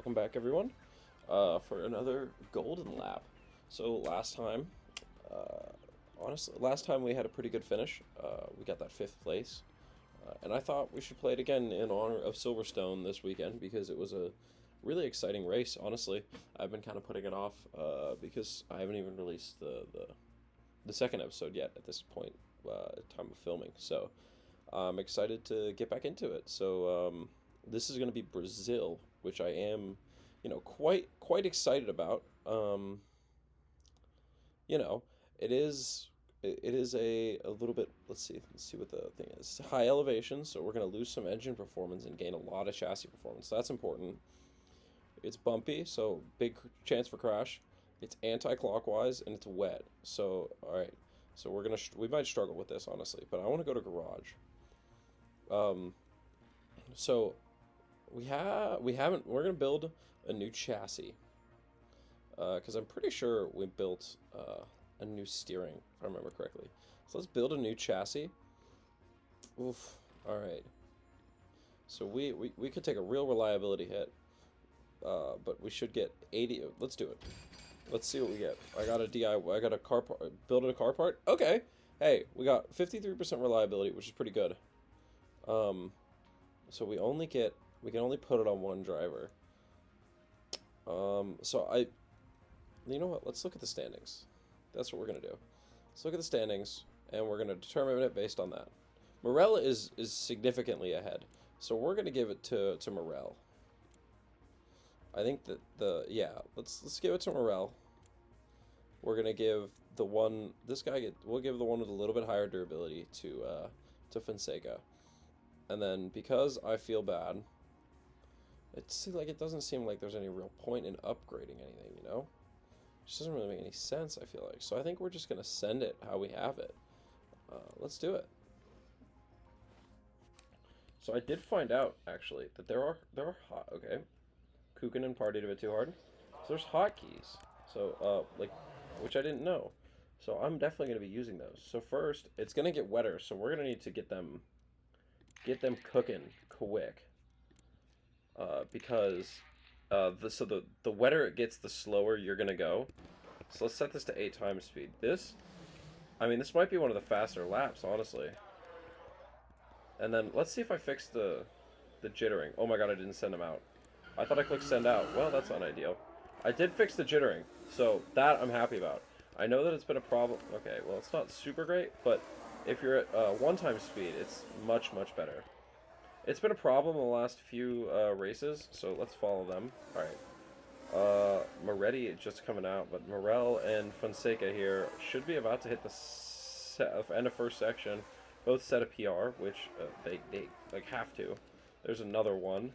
welcome back everyone for another golden lap. So uh, last time we had a pretty good finish. We got that fifth place, and I thought we should play it again in honor of Silverstone this weekend because it was a really exciting race. Honestly, I've been kind of putting it off because I haven't even released the second episode yet at this point, time of filming. So I'm excited to get back into it. So this is going to be Brazil, which I am, quite excited about. You know, it is it is a little bit. Let's see what the thing is. High elevation, so we're going to lose some engine performance and gain a lot of chassis performance. That's important. It's bumpy, so big chance for crash. It's anti-clockwise and it's wet. So all right, so we might struggle with this honestly, but I want to go to garage. Um, so we haven't we're gonna build a new chassis because I'm pretty sure we built a new steering if I remember correctly. So let's build a new chassis. Oof. All right. So we could take a real reliability hit, but we should get 80. Let's do it. Let's see what we get. I got a DIY. I got a car part. Building a car part. Okay. Hey, we got 53% reliability, which is pretty good. So we can only put it on one driver. You know what? Let's look at the standings. That's what we're gonna do. Let's look at the standings, and we're gonna determine it based on that. Morel is significantly ahead, so we're gonna give it to Morel. I think that let's give it to Morel. We're gonna give the one we'll give the one with a little bit higher durability to Fonseca. And then because I feel bad, it doesn't seem like there's any real point in upgrading anything, you know? It just doesn't really make any sense, I feel like. So I think we're just gonna send it how we have it. Let's do it. So I did find out actually that there are hot okay. Kukin and partied a bit too hard. So there's hotkeys. So which I didn't know. So I'm definitely gonna be using those. So first, it's gonna get wetter, so we're gonna need to get them cooking quick. Because the wetter it gets, the slower you're gonna go. So let's set this to 8 times speed. This might be one of the faster laps, honestly. And then let's see if I fix the jittering. Oh my god, I didn't send them out. I thought I clicked send out. Well, that's not ideal. I did fix the jittering, so that I'm happy about. I know that it's been a problem. Okay, well, it's not super great, but if you're at 1 time speed, it's much better. It's been a problem in the last few races, so let's follow them. All right. Moretti is just coming out, but Morel and Fonseca here should be about to hit the end of first section. Both set a PR, which they like have to. There's another one.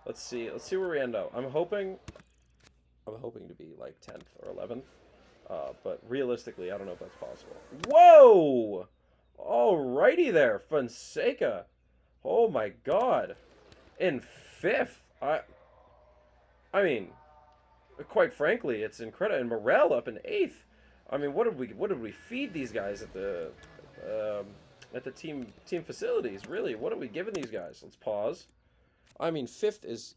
Let's see where we end up. I'm hoping to be like 10th or 11th, but realistically, I don't know if that's possible. Whoa! Alrighty there, Fonseca. Oh my god. In 5th. I mean, quite frankly, it's incredible. And Morel up in 8th. I mean, what did we feed these guys at the team facilities? Really, what are we giving these guys? Let's pause. I mean, 5th is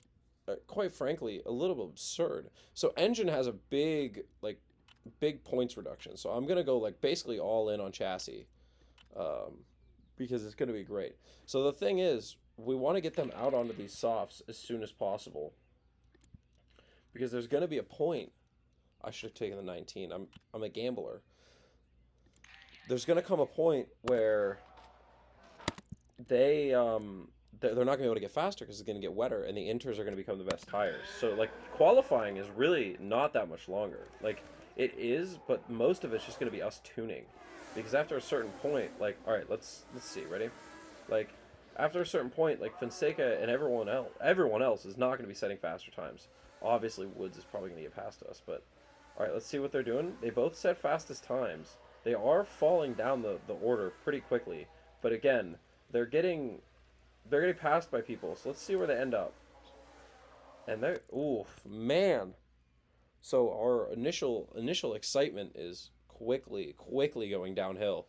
quite frankly a little absurd. So engine has a big points reduction. So I'm gonna go basically all in on chassis. Because it's going to be great. So the thing is, we want to get them out onto these softs as soon as possible. Because there's going to be a point. I should have taken the 19. I'm a gambler. There's going to come a point where they're not going to be able to get faster because it's going to get wetter, and the inters are going to become the best tires. So qualifying is really not that much longer. It is, but most of it's just going to be us tuning. Because after a certain point, all right, let's see, ready? After a certain point, Fonseca and everyone else is not going to be setting faster times. Obviously, Woods is probably going to get past us, but all right, let's see what they're doing. They both set fastest times. They are falling down the order pretty quickly, but again, they're getting passed by people. So let's see where they end up. And oof, man. So our initial excitement is quickly going downhill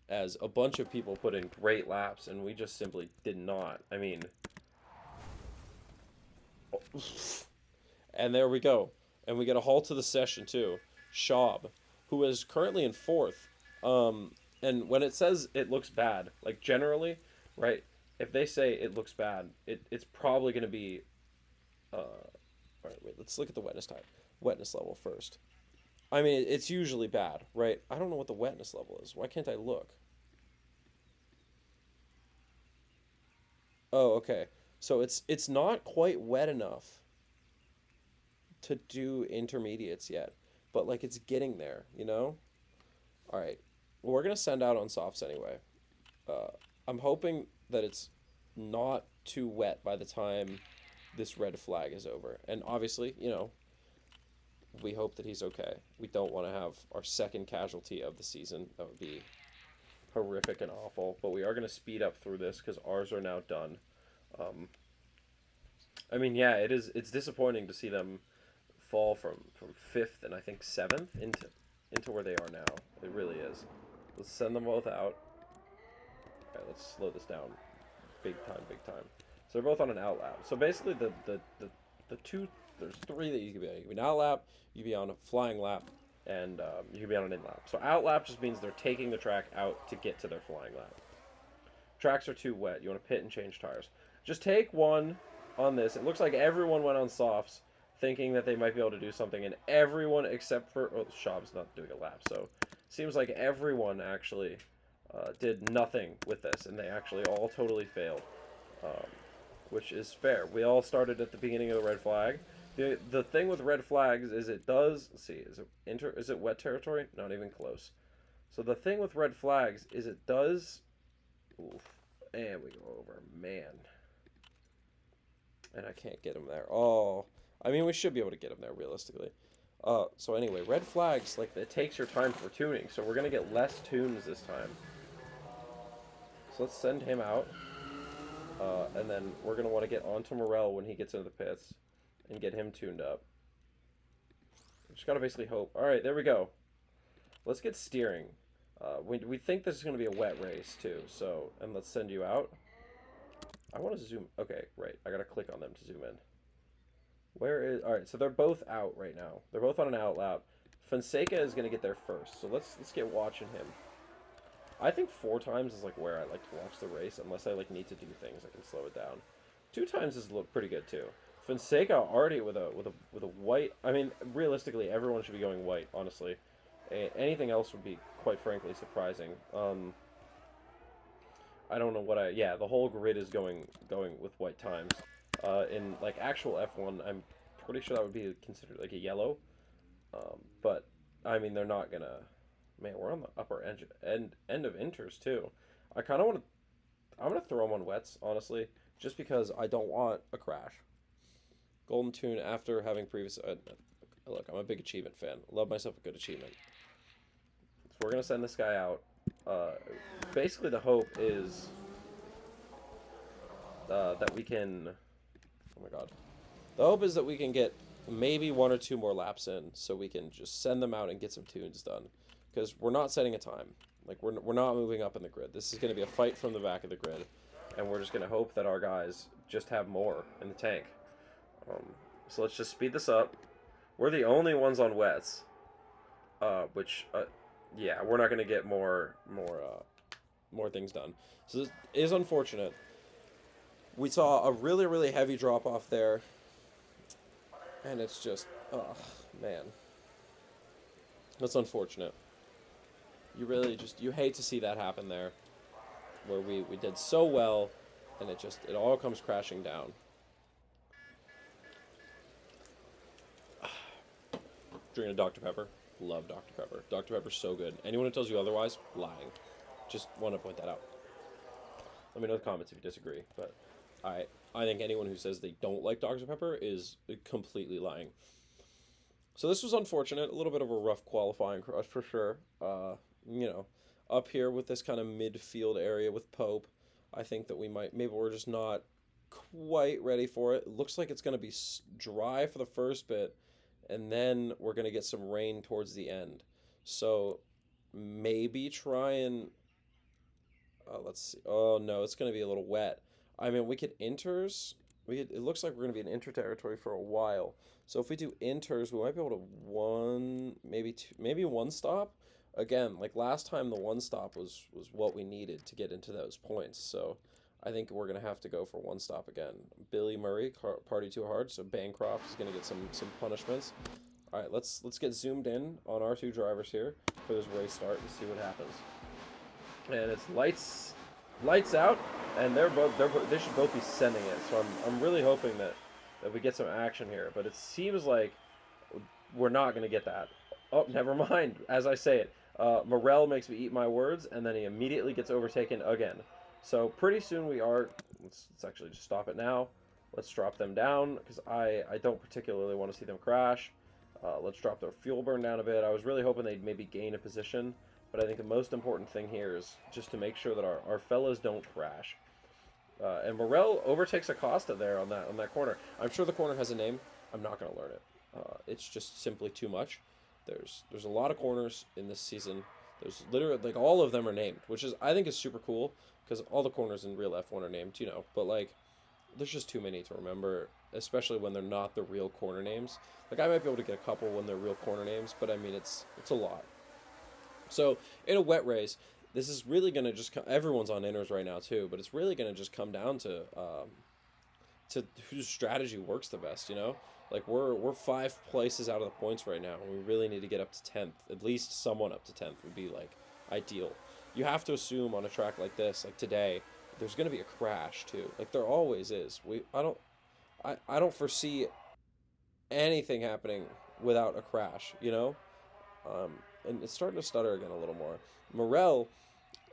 as a bunch of people put in great laps and we just simply did not. I mean, And there we go. And we get a halt to the session too. Schaub, who is currently in fourth. And when it says it looks bad, like generally, right? If they say it looks bad, it's probably going to be. All right, wait. Let's look at the wetness type. Wetness level first. I mean, it's usually bad, right? I don't know what the wetness level is. Why can't I look? Oh, okay. So it's not quite wet enough to do intermediates yet, but like it's getting there, you know? All right. Well, we're gonna send out on softs anyway. Uh, I'm hoping that it's not too wet by the time this red flag is over. And obviously, we hope that he's okay. We don't want to have our second casualty of the season. That would be horrific and awful. But we are going to speed up through this because ours are now done. Um, I mean, yeah, it's disappointing to see them fall from fifth and I think seventh into where they are now. It really is. Let's send them both out. Okay, let's slow this down. Big time, big time. So they're both on an out lap. So basically, the two there's three that you can be on. You can be an out lap, you can be on a flying lap, and you can be on an in lap. So out lap just means they're taking the track out to get to their flying lap. Tracks are too wet. You want to pit and change tires. Just take one on this. It looks like everyone went on softs thinking that they might be able to do something, and everyone except for Schaub's not doing a lap. So seems like everyone actually did nothing with this, and they actually all totally failed, which is fair. We all started at the beginning of the red flag. The thing with red flags is it does. Let's see, is it wet territory? Not even close. So the thing with red flags is it does. Oof, and we go over, man. And I can't get him there. Oh, I mean we should be able to get him there realistically. So anyway, red flags, like it takes your time for tuning, so we're gonna get less tunes this time. So let's send him out, and then we're gonna want to get onto Morel when he gets into the pits, and get him tuned up. Just gotta basically hope. All right, there we go. Let's get steering. We think this is gonna be a wet race too. So, and let's send you out. I want to zoom. Okay, right. I gotta click on them to zoom in. Where is? All right, so they're both out right now. They're both on an out lap. Fonseca is gonna get there first. So let's get watching him. I think 4 times is like where I like to watch the race, unless I like need to do things. I can slow it down. 2 times is look pretty good too. Fonseca already with a white. I mean, realistically, everyone should be going white. Honestly, anything else would be quite frankly surprising. I don't know what yeah, the whole grid is going with white times. In like actual F1, I'm pretty sure that would be considered like a yellow. But I mean, they're not gonna. Man, we're on the upper end of inters too. I kind of want to. I'm gonna throw them on wets, honestly, just because I don't want a crash. Golden tune after having previous. Look, I'm a big achievement fan. Love myself a good achievement. So we're gonna send this guy out. Basically, the hope is that we can. Oh my god. The hope is that we can get maybe 1 or 2 more laps in, so we can just send them out and get some tunes done. Because we're not setting a time. Like, we're not moving up in the grid. This is going to be a fight from the back of the grid. And we're just going to hope that our guys just have more in the tank. So let's just speed this up. We're the only ones on wets. Yeah, we're not going to get more things done. So this is unfortunate. We saw a really, really heavy drop-off there. And it's just, oh, man. That's unfortunate. You really you hate to see that happen there. Where we did so well, and it all comes crashing down. Drinking a Dr. Pepper. Love Dr. Pepper. Dr. Pepper's so good. Anyone who tells you otherwise, lying. Just want to point that out. Let me know in the comments if you disagree, but I think anyone who says they don't like Dr. Pepper is completely lying. So this was unfortunate. A little bit of a rough qualifying crush for sure. Up here with this kind of midfield area with Pope, I think that maybe we're just not quite ready for it. It looks like it's going to be dry for the first bit, and then we're going to get some rain towards the end. So maybe try and... let's see. Oh, no, it's going to be a little wet. I mean, we could inters. it looks like we're going to be in inter territory for a while. So if we do inters, we might be able to one, maybe two, maybe one stop. Again, like last time, the one stop was what we needed to get into those points. So I think we're going to have to go for one stop again. Billy Murray, party too hard, so Bancroft is going to get some punishments. All right, let's get zoomed in on our two drivers here for this race start and see what happens. And it's lights out, and they should both be sending it. So I'm really hoping that we get some action here. But it seems like we're not going to get that. Oh, never mind. As I say it, Morel makes me eat my words, and then he immediately gets overtaken again. So pretty soon we are. Let's actually just stop it now. Let's drop them down because I don't particularly want to see them crash. Let's drop their fuel burn down a bit. I was really hoping they'd maybe gain a position, but I think the most important thing here is just to make sure that our fellas don't crash. And Morel overtakes Acosta there on that corner. I'm sure the corner has a name. I'm not going to learn it. It's just simply too much. There's a lot of corners in this season. There's literally, like, all of them are named, which is, I think, is super cool because all the corners in real F1 are named, you know. But, like, there's just too many to remember, especially when they're not the real corner names. Like, I might be able to get a couple when they're real corner names, but I mean, it's a lot. So in a wet race, this is really going to just everyone's on inners right now too, but it's really going to just come down to whose strategy works the best. You know, like we're 5 places out of the points right now, and we really need to get up to 10th. At least someone up to 10th would be like ideal. You have to assume on a track like this, like today, there's going to be a crash too. Like there always is. I don't foresee anything happening without a crash. You know. And it's starting to stutter again a little more. Morel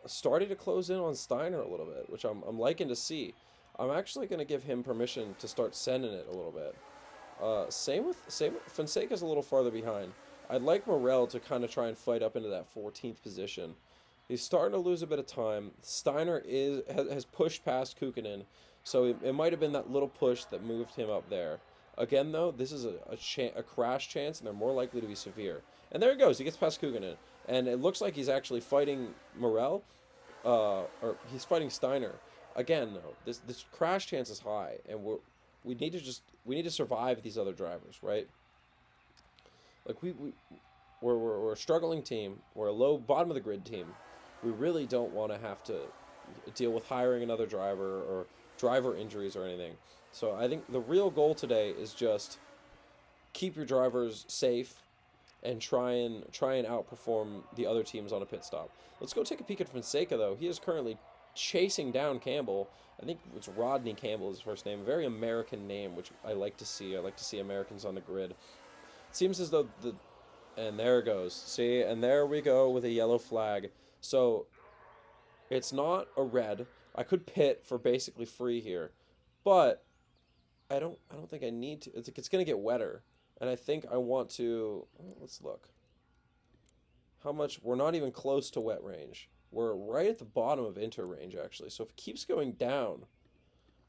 started to close in on Steiner a little bit, which I'm liking to see. I'm actually going to give him permission to start sending it a little bit. Same with Fonseca's a little farther behind. I'd like Morel to kind of try and fight up into that 14th position. He's starting to lose a bit of time. Steiner has pushed past Kukkonen, so it might have been that little push that moved him up there. Again, though, this is a crash chance, and they're more likely to be severe. And there he goes. He gets past Kukkonen. And it looks like he's actually fighting Morel, or he's fighting Steiner. Again, though, this crash chance is high, and we need to survive these other drivers, right? Like we're a struggling team. We're a low bottom of the grid team. We really don't want to have to deal with hiring another driver or driver injuries or anything. So I think the real goal today is just keep your drivers safe and try and outperform the other teams on a pit stop. Let's go take a peek at Fonseca, though. He is currently chasing down Campbell. I think it's Rodney Campbell is his first name. Very American name, which I like to see. I like to see Americans on the grid. It seems as though and there it goes. See, and there we go with a yellow flag. So it's not a red. I could pit for basically free here, but I don't think I need to. It's going to get wetter. And I think I want to, let's look. How much, we're not even close to wet range. We're right at the bottom of inter range, actually. So if it keeps going down,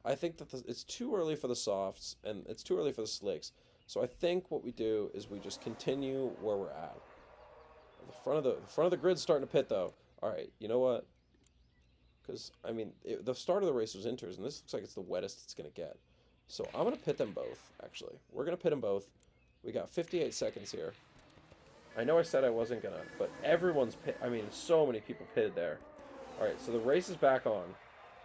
I think that it's too early for the softs, and it's too early for the slicks. So I think what we do is we just continue where we're at. The front of the grid's starting to pit, though. All right, you know what? Because, I mean, the start of the race was inters, and this looks like it's the wettest it's going to get. So I'm going to pit them both, actually. We're going to pit them both. We got 58 seconds here. I know I said I wasn't going to, but everyone's pit. I mean, so many people pitted there. All right, so the race is back on.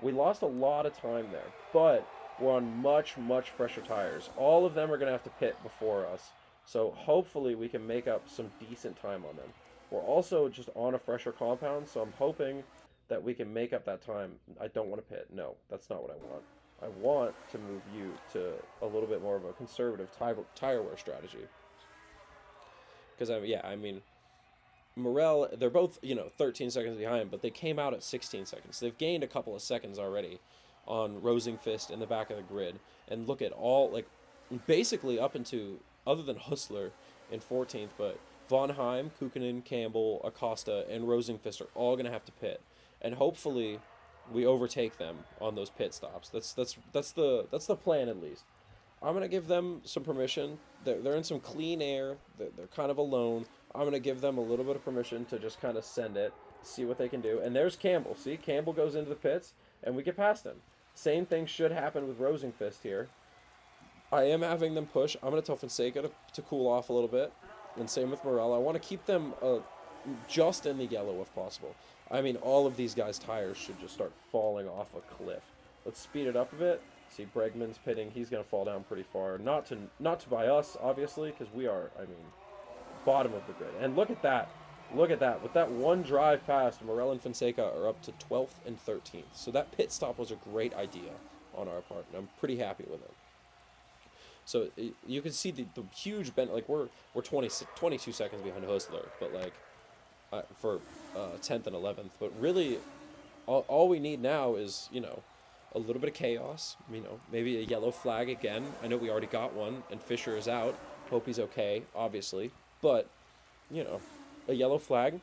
We lost a lot of time there, but we're on much, much fresher tires. All of them are going to have to pit before us. So hopefully we can make up some decent time on them. We're also just on a fresher compound, so I'm hoping that we can make up that time. I don't want to pit. No, that's not what I want. I want to move you to a little bit more of a conservative tire wear strategy. Because, I mean, Morel, they're both, 13 seconds behind, but they came out at 16 seconds. They've gained a couple of seconds already on Rosenqvist in the back of the grid. And look at all, like, basically up into, other than Hustler in 14th, but Von Heim, Kukkonen, Campbell, Acosta, and Rosenqvist are all going to have to pit. And hopefully we overtake them on those pit stops. That's the plan, at least. I'm going to give them some permission. They're in some clean air. They're kind of alone. I'm going to give them a little bit of permission to just kind of send it, see what they can do. And there's Campbell. See, Campbell goes into the pits, and we get past him. Same thing should happen with Rosenfist here. I am having them push. I'm going to tell Fonseca to cool off a little bit. And same with Morel. I want to keep them just in the yellow if possible. I mean, all of these guys' tires should just start falling off a cliff. Let's speed it up a bit. See, Bregman's pitting. He's going to fall down pretty far. Not to by us, obviously, because we are, I mean, bottom of the grid. And look at that. Look at that. With that one drive past, Morel and Fonseca are up to 12th and 13th. So that pit stop was a great idea on our part, and I'm pretty happy with it. So you can see the huge bend. Like we're 22 seconds behind Hustler, but like for 10th and 11th. But really, all we need now is, you know, a little bit of chaos. You know, maybe a yellow flag again. I know we already got one, and Fisher is out. Hope he's okay, obviously. But you know, a yellow flag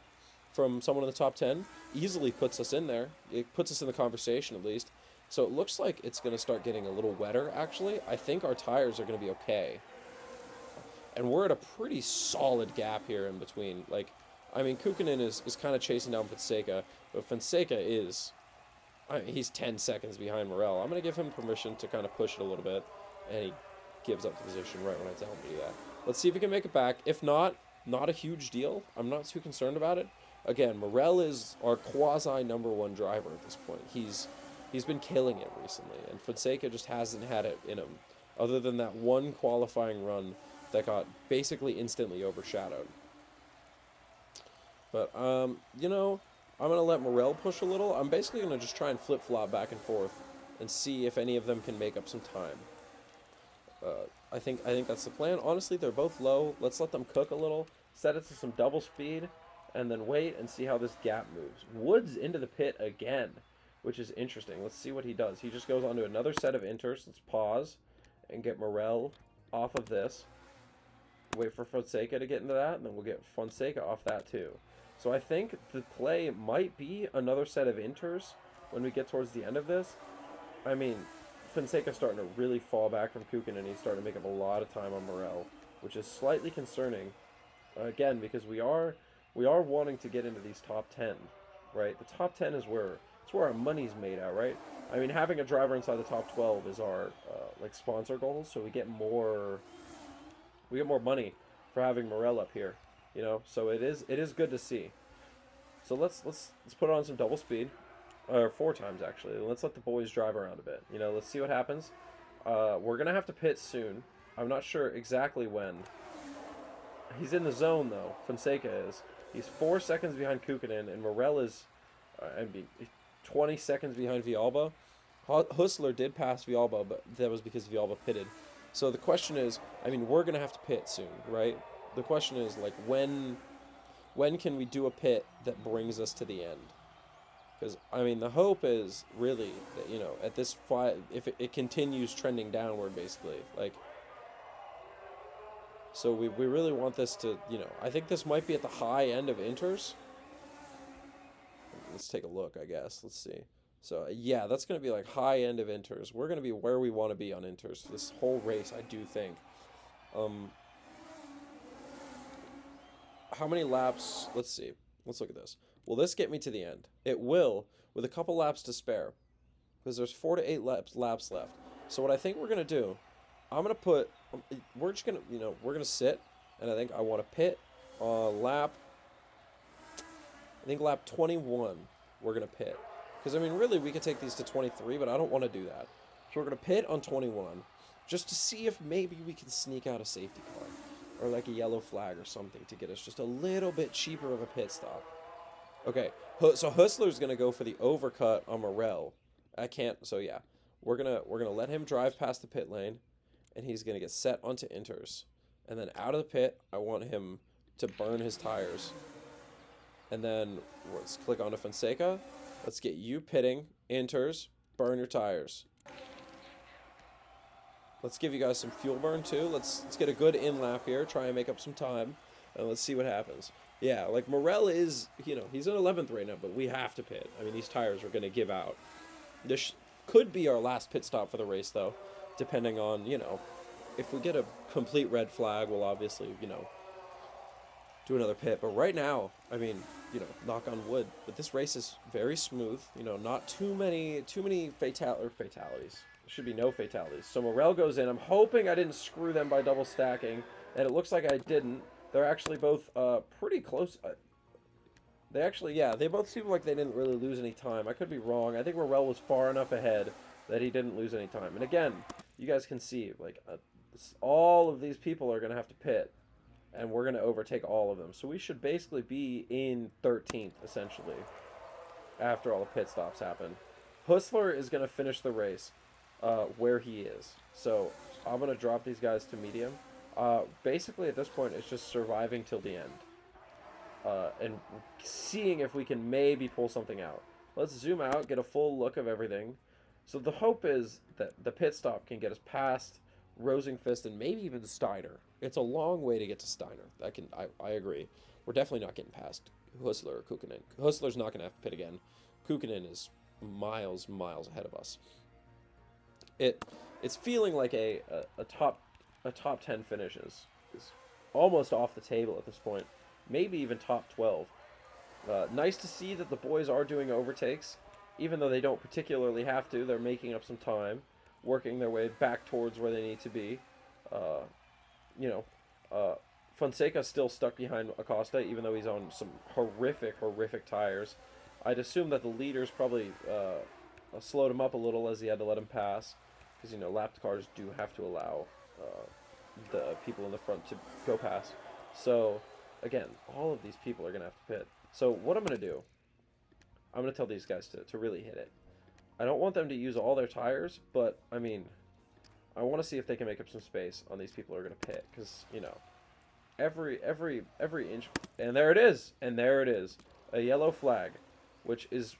from someone in the top 10 easily puts us in there. It puts us in the conversation at least. So it looks like it's going to start getting a little wetter, actually. I think our tires are going to be okay. And we're at a pretty solid gap here in between. Like, I mean, Kukkonen is kind of chasing down Fonseca, but Fonseca is... I mean, he's 10 seconds behind Morel. I'm going to give him permission to kind of push it a little bit, and he gives up the position right when I tell him to do that. Let's see if we can make it back. If not a huge deal. I'm not too concerned about it. Again, Morel is our quasi number one driver at this point. He's been killing it recently, and Fonseca just hasn't had it in him, other than that one qualifying run that got basically instantly overshadowed. But, you know, I'm going to let Morel push a little. I'm basically going to just try and flip-flop back and forth and see if any of them can make up some time. I think that's the plan. Honestly, they're both low. Let's let them cook a little, set it to some double speed, and then wait and see how this gap moves. Woods into the pit again, which is interesting. Let's see what he does. He just goes on to another set of inters. Let's pause and get Morel off of this. Wait for Fonseca to get into that, and then we'll get Fonseca off that too. So I think the play might be another set of inters when we get towards the end of this. I mean, Fonseca's starting to really fall back from Kukkonen, and he's starting to make up a lot of time on Morel, which is slightly concerning. Again, because we are wanting to get into these top 10, right? The top 10 is where our money's made out, right? I mean, having a driver inside the top 12 is our like sponsor goals, so we get more money for having Morel up here, you know. So it is good to see. So let's put on some double speed, or 4 times actually. Let's let the boys drive around a bit. You know, let's see what happens. We're gonna have to pit soon. I'm not sure exactly when. He's in the zone though. Fonseca is. He's 4 seconds behind Kukkonen, and Morel is, 20 seconds behind Villalba. Hustler did pass Villalba, but that was because Villalba pitted. So the question is, I mean, we're gonna have to pit soon, right? The question is, like, when can we do a pit that brings us to the end? Because, I mean, the hope is really that, you know, at this if it continues trending downward, basically, like. So we really want this to, you know, I think this might be at the high end of inters. Let's take a look, I guess. Let's see. So, yeah, that's going to be like high end of inters. We're going to be where we want to be on inters this whole race, I do think. How many laps? Let's see. Let's look at this. Will this get me to the end? It will, with a couple laps to spare. Because there's 4 to 8 laps left. So what I think we're going to do, I'm going to put, we're just going to, you know, we're going to sit. And I think I want to pit lap 21, we're going to pit. Because, I mean, really, we could take these to 23, but I don't want to do that. So we're going to pit on 21, just to see if maybe we can sneak out a safety car. Or, like, a yellow flag or something to get us just a little bit cheaper of a pit stop. Okay, so Hustler's going to go for the overcut on Morel. I can't, so yeah. We're gonna let him drive past the pit lane, and he's going to get set onto inters. And then out of the pit, I want him to burn his tires. And then let's click onto Fonseca. Let's get you pitting, inters, burn your tires. Let's give you guys some fuel burn too. Let's get a good in lap here, try and make up some time, and let's see what happens. Yeah, like Morel is, you know, he's in 11th right now, but we have to pit. I mean, these tires are going to give out. This could be our last pit stop for the race though, depending on, you know, if we get a complete red flag, we'll obviously, you know, do another pit. But right now, I mean, knock on wood. But this race is very smooth. Not too many fatalities. There should be no fatalities. So Morel goes in. I'm hoping I didn't screw them by double stacking, and it looks like I didn't. They're actually both pretty close. They actually, yeah, they both seem like they didn't really lose any time. I could be wrong. I think Morel was far enough ahead that he didn't lose any time. And again, you guys can see, like, all of these people are going to have to pit, and we're going to overtake all of them. So we should basically be in 13th, essentially, after all the pit stops happen. Hustler is going to finish the race where he is. So I'm going to drop these guys to medium. Basically, at this point, it's just surviving till the end. And seeing if we can maybe pull something out. Let's zoom out, get a full look of everything. So the hope is that the pit stop can get us past Rosenfist and maybe even Steiner. It's a long way to get to Steiner. I agree. We're definitely not getting past Hustler or Kukkonen. Hustler's not going to have to pit again. Kukkonen is miles ahead of us. It's feeling like a top 10 finish is almost off the table at this point. Maybe even top 12. Nice to see that the boys are doing overtakes, even though they don't particularly have to. They're making up some time, working their way back towards where they need to be. Fonseca's still stuck behind Acosta, even though he's on some horrific tires. I'd assume that the leaders probably slowed him up a little as he had to let him pass, because lapped cars do have to allow the people in the front to go past. So again, all of these people are going to have to pit. So what I'm going to do, I'm going to tell these guys to really hit it. I don't want them to use all their tires, but, I want to see if they can make up some space on these people who are going to pit. Because, every inch... And there it is! And there it is. A yellow flag, which is,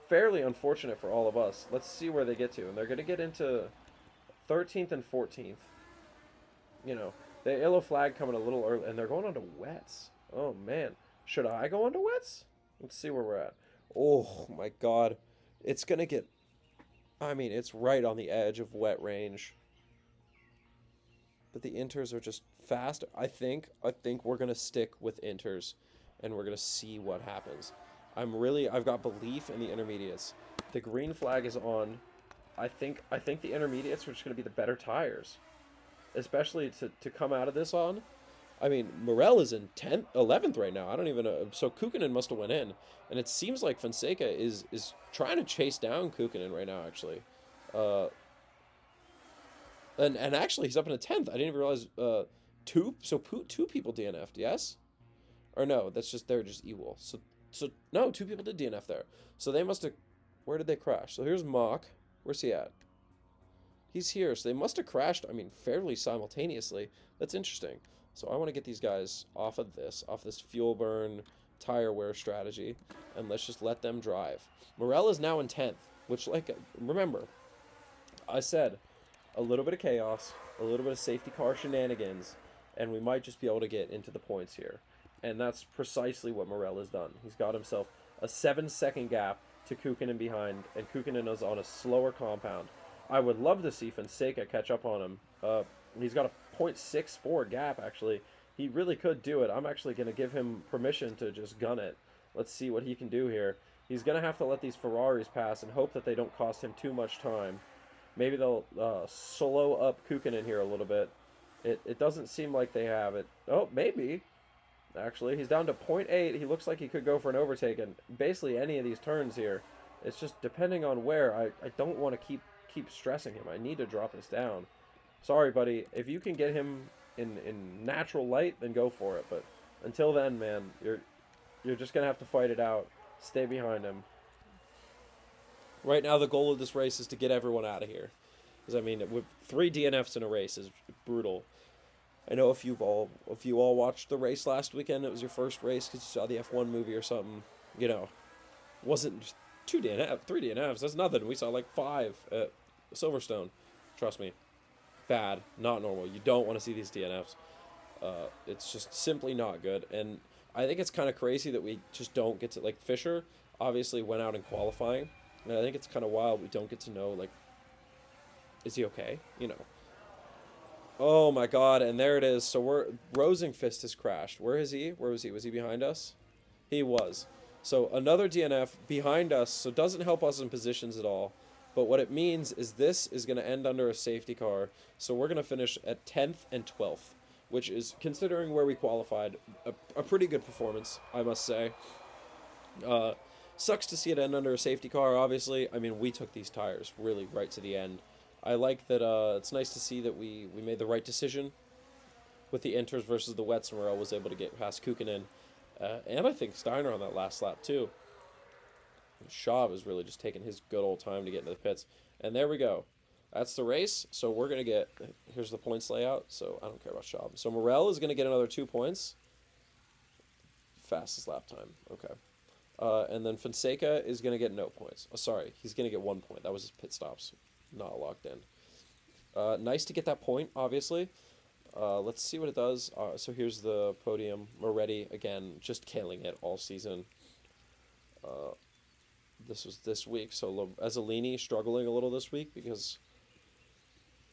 fairly unfortunate for all of us. Let's see where they get to. And they're going to get into 13th and 14th. The yellow flag coming a little early, and they're going on to wets. Oh, man. Should I go on to wets? Let's see where we're at. Oh, my God. It's going to get... it's right on the edge of wet range. But the inters are just fast. I think we're going to stick with inters, and we're going to see what happens. I've got belief in the intermediates. The green flag is on. I think the intermediates are just going to be the better tires. Especially to come out of this on. Morel is in 11th right now. I don't even know. So Kukkonen must have went in. And it seems like Fonseca is trying to chase down Kukkonen right now, actually. And actually, he's up in a 10th. I didn't even realize two people DNF'd, yes? Or no, they're just evil. So no, 2 people did DNF there. So they must have... Where did they crash? So here's Mock. Where's he at? He's here, so they must have crashed, fairly simultaneously. That's interesting. So I want to get these guys off this fuel burn, tire wear strategy, and let's just let them drive. Morel is now in 10th, which, remember, I said a little bit of chaos, a little bit of safety car shenanigans, and we might just be able to get into the points here. And that's precisely what Morel has done. He's got himself a 7-second gap to Kukkonen behind, and Kukkonen is on a slower compound. I would love to see Fonseca catch up on him. He's got a 0.64 gap, actually. He really could do it. I'm actually going to give him permission to just gun it. Let's see what he can do here. He's going to have to let these Ferraris pass and hope that they don't cost him too much time. Maybe they'll slow up Kukkonen here a little bit. It doesn't seem like they have it. Oh, maybe. Actually, he's down to 0.8. He looks like he could go for an overtake. And basically any of these turns here, it's just depending on where. I don't want to keep stressing him. I need to drop this down. Sorry, buddy. If you can get him in natural light, then go for it. But until then, man, you're just gonna have to fight it out. Stay behind him. Right now, the goal of this race is to get everyone out of here. Because with 3 DNFs in a race is brutal. I know if you all watched the race last weekend, it was your first race because you saw the F1 movie or something. Wasn't 3 DNFs. That's nothing. We saw 5 at Silverstone. Trust me. Bad. Not normal. You don't want to see these DNFs. It's just simply not good. And I think it's kind of crazy that we just don't get to... Fisher obviously went out in qualifying. And I think it's kind of wild we don't get to know, is he okay? Oh, my God. And there it is. So Rosenfist has crashed. Where is he? Where was he? Was he behind us? He was. So another DNF behind us, so it doesn't help us in positions at all. But what it means is this is going to end under a safety car. So we're going to finish at 10th and 12th, which is, considering where we qualified, a pretty good performance, I must say. Sucks to see it end under a safety car, obviously. I mean, we took these tires really right to the end. I like that it's nice to see that we made the right decision with the inters versus the wets, and Morel was able to get past Kukinin. And I think Steiner on that last lap, too. Shaw was really just taking his good old time to get into the pits. And there we go. That's the race. So we're going to get... Here's the points layout. So I don't care about Shaw. So Morel is going to get another 2 points. Fastest lap time. Okay. And then Fonseca is going to get no points. Oh, sorry. He's going to get 1 point. That was his pit stops. Not locked in. Nice to get that point, obviously. Let's see what it does. So here's the podium. Moretti, again, just killing it all season. This was this week. So Ezzolini struggling a little this week because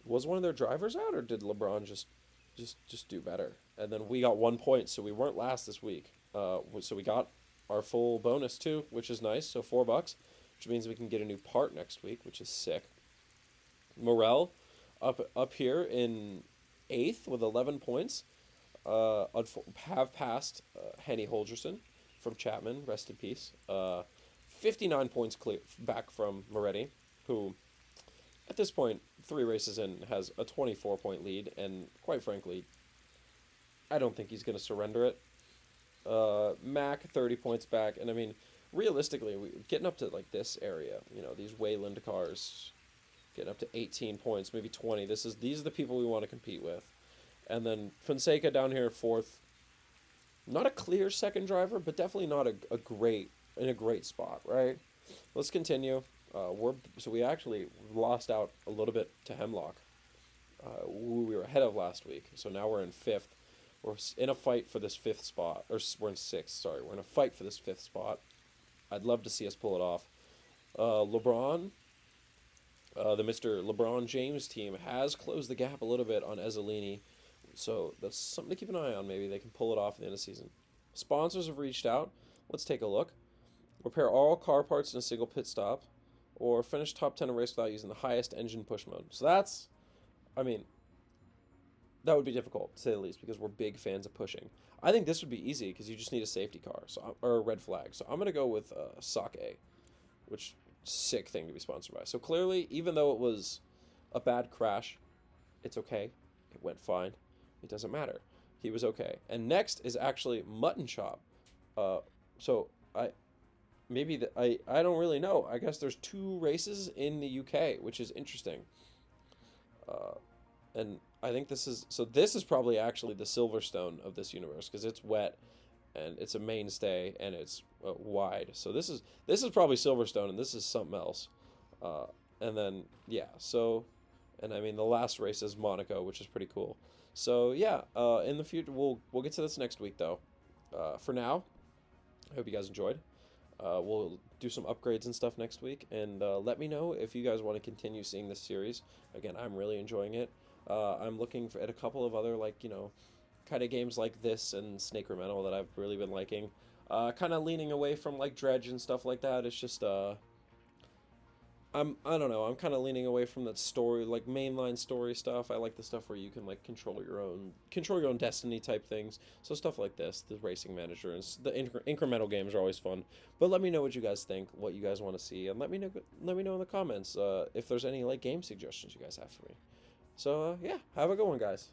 was one of their drivers out, or did LeBron just do better? And then we got 1 point, so we weren't last this week. So we got our full bonus too, which is nice. So $4, which means we can get a new part next week, which is sick. Morel up here in 8th with 11 points. Have passed Henny Holgerson from Chapman, rest in peace. 59 points clear back from Moretti, who at this point, 3 races in, has a 24-point lead, and quite frankly, I don't think he's going to surrender it. Mac, 30 points back, and I mean, realistically, getting up to like this area, these Wayland cars, getting up to 18 points, maybe 20. These are the people we want to compete with. And then Fonseca down here 4th. Not a clear second driver, but definitely not a great spot, right? Let's continue. So we actually lost out a little bit to Hemlock. We were ahead of last week, so now we're in 5th. We're in a fight for this 5th spot, or we're in 6th. Sorry, we're in a fight for this 5th spot. I'd love to see us pull it off. LeBron, the Mr. LeBron James team has closed the gap a little bit on Ezzolini, so that's something to keep an eye on. Maybe they can pull it off at the end of the season. Sponsors have reached out. Let's take a look. Repair all car parts in a single pit stop, or finish top 10 in a race without using the highest engine push mode. So that would be difficult, to say the least, because we're big fans of pushing. I think this would be easy, because you just need a safety car, or a red flag. So I'm going to go with Sake, which sick thing to be sponsored by. So clearly, even though it was a bad crash, it's okay. It went fine. It doesn't matter. He was okay. And next is actually Mutton Chop. So I don't really know. I guess there's 2 races in the UK, which is interesting. And I think this is probably actually the Silverstone of this universe, because it's wet and it's a mainstay and it's wide. So this is probably Silverstone, and this is something else. And then and I mean the last race is Monaco, which is pretty cool. So yeah, in the future we'll get to this next week though. For now, I hope you guys enjoyed. We'll do some upgrades and stuff next week, and let me know if you guys want to continue seeing this series. Again, I'm really enjoying it. I'm looking at a couple of other kind of games like this and Snake Remental that I've really been liking. Kind of leaning away from Dredge and stuff like that. It's just I don't know. I'm kind of leaning away from that story, mainline story stuff. I like the stuff where you can control your own destiny type things. So stuff like this, the racing manager, and the incremental games are always fun. But let me know what you guys think, what you guys want to see, and let me know in the comments if there's any game suggestions you guys have for me. So yeah, have a good one, guys.